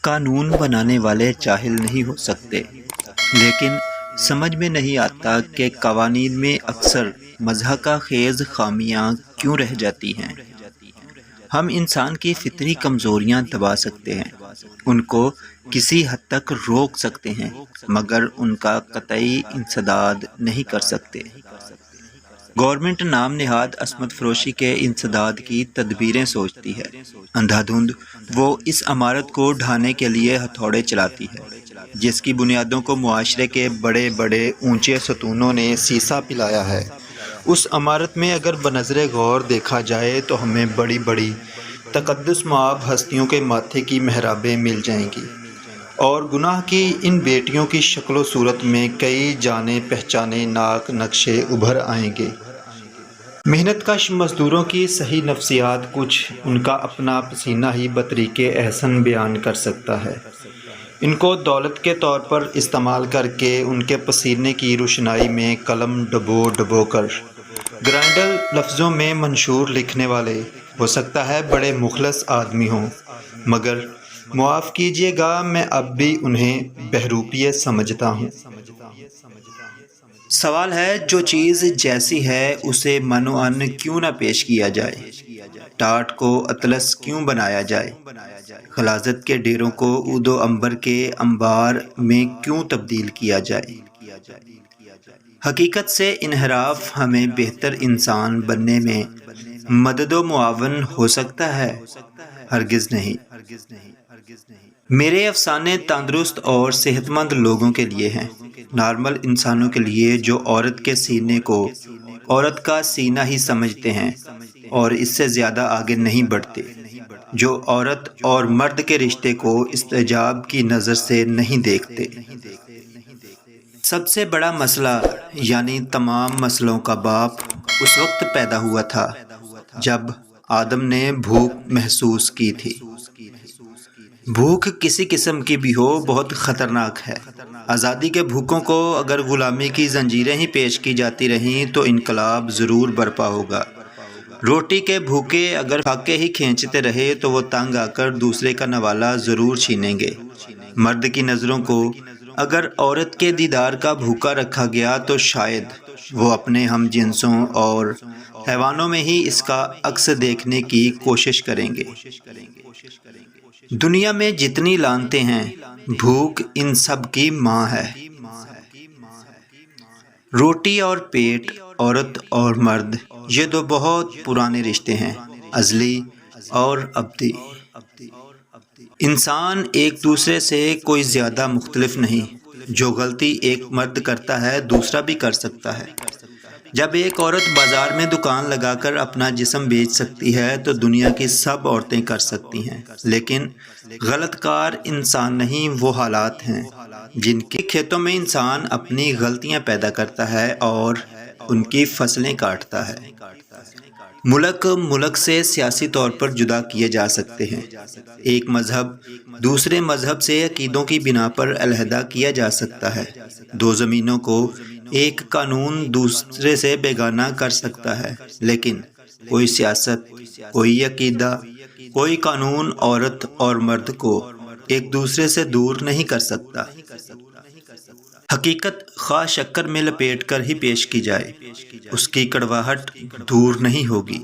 قانون بنانے والے جاہل نہیں ہو سکتے، لیکن سمجھ میں نہیں آتا کہ قوانین میں اکثر مضحکہ خیز خامیاں کیوں رہ جاتی ہیں۔ ہم انسان کی فطری کمزوریاں دبا سکتے ہیں، ان کو کسی حد تک روک سکتے ہیں، مگر ان کا قطعی انسداد نہیں کر سکتے۔ گورنمنٹ نام نہاد عصمت فروشی کے انسداد کی تدبیریں سوچتی ہے، اندھا دھند وہ اس عمارت کو ڈھانے کے لیے ہتھوڑے چلاتی ہے جس کی بنیادوں کو معاشرے کے بڑے بڑے اونچے ستونوں نے سیسا پلایا ہے۔ اس عمارت میں اگر بنظر غور دیکھا جائے تو ہمیں بڑی بڑی تقدس مآب ہستیوں کے ماتھے کی محرابیں مل جائیں گی، اور گناہ کی ان بیٹیوں کی شکل و صورت میں کئی جانے پہچانے ناک نقشے ابھر آئیں گے۔ محنت کش مزدوروں کی صحیح نفسیات کچھ ان کا اپنا پسینہ ہی بطریق احسن بیان کر سکتا ہے۔ ان کو دولت کے طور پر استعمال کر کے ان کے پسینے کی روشنائی میں قلم ڈبو ڈبو کر گرائنڈر لفظوں میں منشور لکھنے والے ہو سکتا ہے بڑے مخلص آدمی ہوں، مگر معاف کیجیے گا میں اب بھی انہیں بہروپیت سمجھتا ہوں۔ سوال ہے جو چیز جیسی ہے اسے من و عن کیوں نہ پیش کیا جائے، ٹاٹ کو اطلس کیوں بنایا جائے، غلاظت کے ڈیروں کو عود و عنبر کے انبار میں کیوں تبدیل کیا جائے۔ حقیقت سے انحراف ہمیں بہتر انسان بننے میں مدد و معاون ہو سکتا ہے؟ ہرگز نہیں۔ میرے افسانے تندرست اور صحت مند لوگوں کے لیے ہیں، نارمل انسانوں کے لیے جو عورت کے سینے کو عورت کا سینہ ہی سمجھتے ہیں اور اس سے زیادہ آگے نہیں بڑھتے، جو عورت اور مرد کے رشتے کو استحجاب کی نظر سے نہیں دیکھتے۔ سب سے بڑا مسئلہ یعنی تمام مسئلوں کا باپ اس وقت پیدا ہوا تھا جب آدم نے بھوک محسوس کی تھی۔ بھوک کسی قسم کی بھی ہو بہت خطرناک ہے۔ آزادی کے بھوکوں کو اگر غلامی کی زنجیریں ہی پیش کی جاتی رہیں تو انقلاب ضرور برپا ہوگا۔ روٹی کے بھوکے اگر فاقے ہی کھینچتے رہے تو وہ تنگ آ کر دوسرے کا نوالہ ضرور چھینیں گے۔ مرد کی نظروں کو اگر عورت کے دیدار کا بھوکا رکھا گیا تو شاید وہ اپنے ہم جنسوں اور حیوانوں میں ہی اس کا عکس دیکھنے کی کوشش کریں گے۔ دنیا میں جتنی لعنتیں ہیں بھوک ان سب کی ماں ہے۔ روٹی اور پیٹ، عورت اور مرد، یہ دو بہت پرانے رشتے ہیں، ازلی اور ابدی۔ انسان ایک دوسرے سے کوئی زیادہ مختلف نہیں، جو غلطی ایک مرد کرتا ہے دوسرا بھی کر سکتا ہے۔ جب ایک عورت بازار میں دکان لگا کر اپنا جسم بیچ سکتی ہے تو دنیا کی سب عورتیں کر سکتی ہیں، لیکن غلط کار انسان نہیں، وہ حالات ہیں جن کے کھیتوں میں انسان اپنی غلطیاں پیدا کرتا ہے اور ان کی فصلیں کاٹتا ہے۔ ملک سے سیاسی طور پر جدا کیے جا سکتے ہیں، ایک مذہب دوسرے مذہب سے عقیدوں کی بنا پر علیحدہ کیا جا سکتا ہے، دو زمینوں کو ایک قانون دوسرے سے بیگانہ کر سکتا ہے، لیکن کوئی سیاست، کوئی عقیدہ، کوئی قانون عورت اور مرد کو ایک دوسرے سے دور نہیں کر سکتا۔ حقیقت خواہ شکر میں لپیٹ کر ہی پیش کی جائے، اس کی کڑواہٹ دور نہیں ہوگی۔